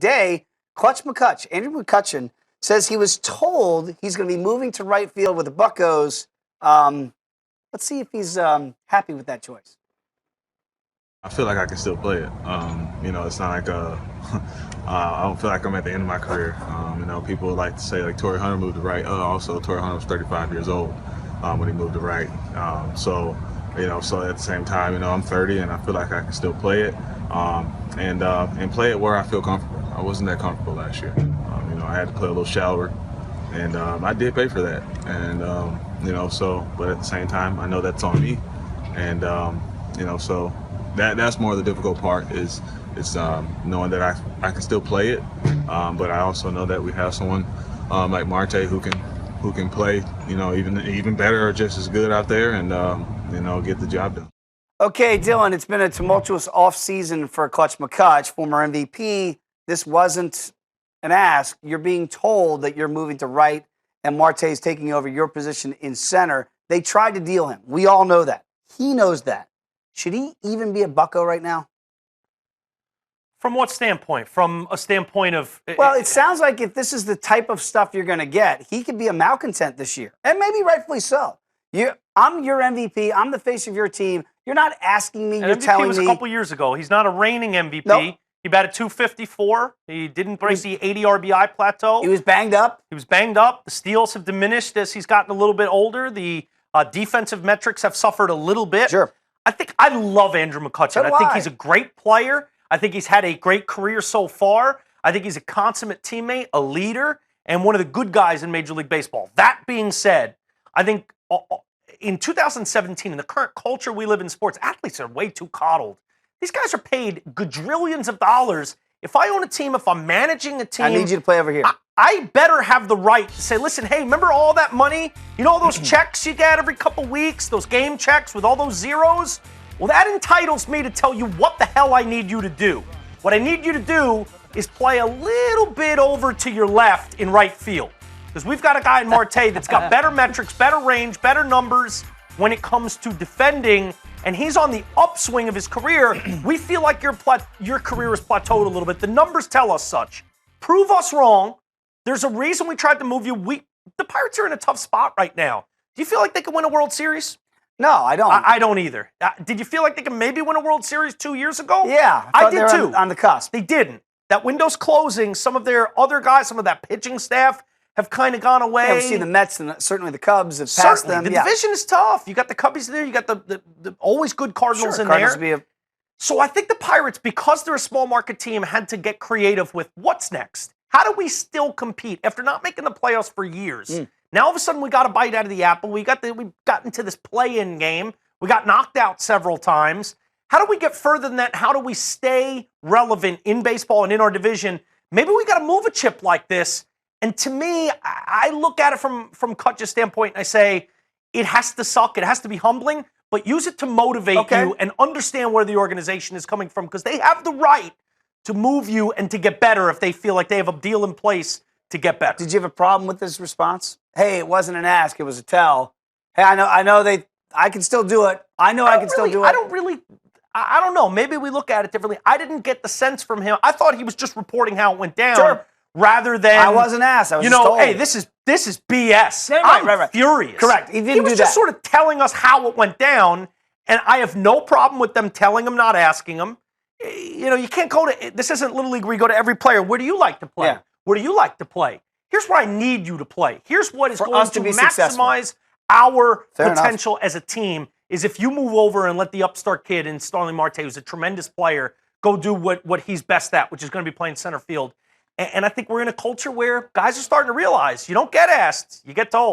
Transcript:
day, Andrew McCutchen, says he was told he's going to be moving to right field with the Buccos. Let's see if he's happy with that choice. I feel like I can still play it. It's not like I don't feel like I'm at the end of my career. People like to say like Torrey Hunter moved to right. Also, Torrey Hunter was 35 years old when he moved to right. So at the same time, I'm 30 and I feel like I can still play it and play it where I feel comfortable. I wasn't that comfortable last year. I had to play a little shallower, and I did pay for that. And but at the same time, I know that's on me, and so that's more the difficult part is knowing that I can still play it, but I also know that we have someone like Marte who can play even better or just as good out there and get the job done. Okay, Dylan, it's been a tumultuous offseason for Clutch McCutch, former MVP. This wasn't an ask. You're being told that you're moving to right and Marte is taking over your position in center. They tried to deal him. We all know that. He knows that. Should he even be a Bucco right now? From what standpoint? From a standpoint of... Well, it sounds like if this is the type of stuff you're going to get, he could be a malcontent this year. And maybe rightfully so. I'm your MVP. I'm the face of your team. You're not asking me. You're MVP telling me. was a couple years ago. He's not a reigning MVP. Nope. He batted .254. He didn't break the 80 RBI plateau. He was banged up. The steals have diminished as he's gotten a little bit older. The defensive metrics have suffered a little bit. Sure. I love Andrew McCutchen. So I think he's a great player. I think he's had a great career so far. I think he's a consummate teammate, a leader, and one of the good guys in Major League Baseball. That being said, I think in 2017, in the current culture we live in sports, athletes are way too coddled. These guys are paid gajillions of dollars. If I own a team, if I'm managing a team... I need you to play over here. I better have the right to say, listen, hey, remember all that money? You know all those checks you get every couple weeks, those game checks with all those zeros? Well, that entitles me to tell you what the hell I need you to do. What I need you to do is play a little bit over to your left in right field. Because we've got a guy in Marte that's got better metrics, better range, better numbers when it comes to defending, and he's on the upswing of his career. We feel like your career has plateaued a little bit. The numbers tell us such. Prove us wrong. There's a reason we tried to move you. The Pirates are in a tough spot right now. Do you feel like they could win a World Series? No, I don't. I don't either. Did you feel like they could maybe win a World Series 2 years ago? Yeah. I did too. On the cusp. They didn't. That window's closing. Some of their other guys, some of that pitching staff have kind of gone away. Yeah, we've seen the Mets and certainly the Cubs have passed them. The division is tough. You got the Cubbies there. You got the always good Cardinals in there. So I think the Pirates, because they're a small market team, had to get creative with what's next. How do we still compete after not making the playoffs for years? Now all of a sudden we got a bite out of the apple. We got into this play-in game. We got knocked out several times. How do we get further than that? How do we stay relevant in baseball and in our division? Maybe we got to move a chip like this. And to me, I look at it from Kutch's standpoint and I say, it has to suck. It has to be humbling, but use it to motivate you and understand where the organization is coming from, because they have the right to move you and to get better if they feel like they have a deal in place to get better. Did you have a problem with this response? Hey, it wasn't an ask, it was a tell. Hey, I know I can still do it. I can still do it. I don't know. Maybe we look at it differently. I didn't get the sense from him. I thought he was just reporting how it went down. Sure. Rather than... I wasn't asked. I was just told. Hey, this is BS. Right. Furious. Correct. He was just sort of telling us how it went down, and I have no problem with them telling him, not asking him. You can't go to... This isn't Little League where you go to every player. Where do you like to play? Yeah. Where do you like to play? Here's where I need you to play. Here's what is going to maximize our potential as a team is if you move over and let the upstart kid in Starling Marte, who's a tremendous player, go do what he's best at, which is going to be playing center field. And I think we're in a culture where guys are starting to realize you don't get asked, you get told.